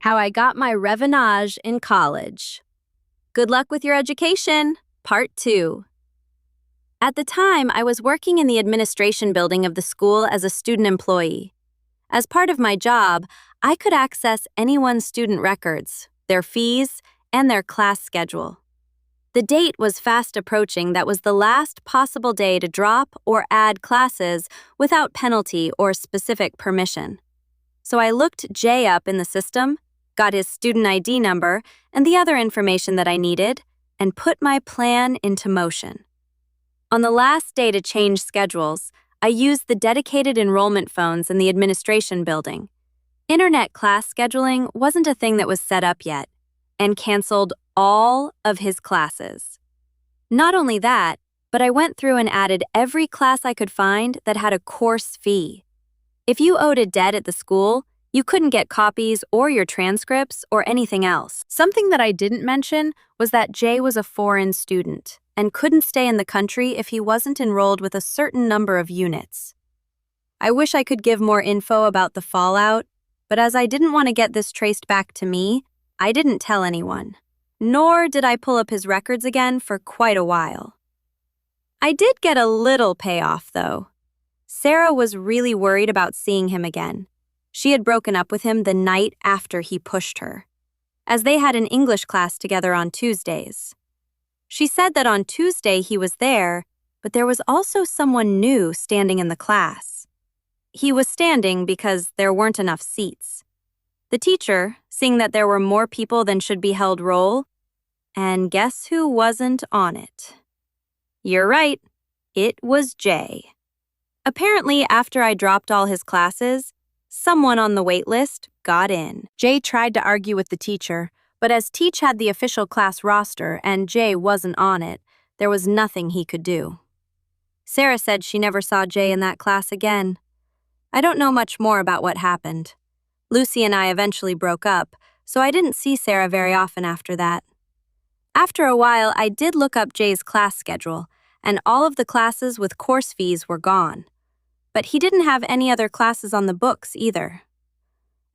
How I Got My Revenage in College. Good luck with your education, Part 2. At the time, I was working in the administration building of the school as a student employee. As part of my job, I could access anyone's student records, their fees, and their class schedule. The date was fast approaching that was the last possible day to drop or add classes without penalty or specific permission. So I looked Jay up in the system, got his student ID number and the other information that I needed, and put my plan into motion. On the last day to change schedules, I used the dedicated enrollment phones in the administration building. Internet class scheduling wasn't a thing that was set up yet, and canceled all of his classes. Not only that, but I went through and added every class I could find that had a course fee. If you owed a debt at the school, you couldn't get copies or your transcripts or anything else. Something that I didn't mention was that Jay was a foreign student and couldn't stay in the country if he wasn't enrolled with a certain number of units. I wish I could give more info about the fallout, but as I didn't want to get this traced back to me, I didn't tell anyone. Nor did I pull up his records again for quite a while. I did get a little payoff, though. Sarah was really worried about seeing him again. She had broken up with him the night after he pushed her, as they had an English class together on Tuesdays. She said that on Tuesday he was there, but there was also someone new standing in the class. He was standing because there weren't enough seats. The teacher, seeing that there were more people than should be held roll, and guess who wasn't on it? You're right, it was Jay. Apparently, after I dropped all his classes, someone on the wait list got in. Jay tried to argue with the teacher, but as Teach had the official class roster and Jay wasn't on it, there was nothing he could do. Sarah said she never saw Jay in that class again. I don't know much more about what happened. Lucy and I eventually broke up, so I didn't see Sarah very often after that. After a while, I did look up Jay's class schedule, and all of the classes with course fees were gone. But he didn't have any other classes on the books either.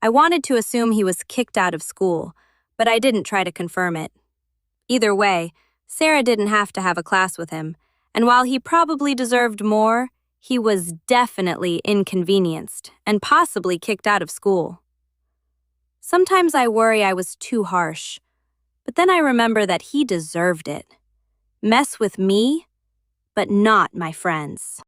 I wanted to assume he was kicked out of school, but I didn't try to confirm it. Either way, Sarah didn't have to have a class with him, and while he probably deserved more, he was definitely inconvenienced and possibly kicked out of school. Sometimes I worry I was too harsh, but then I remember that he deserved it. Mess with me, but not my friends.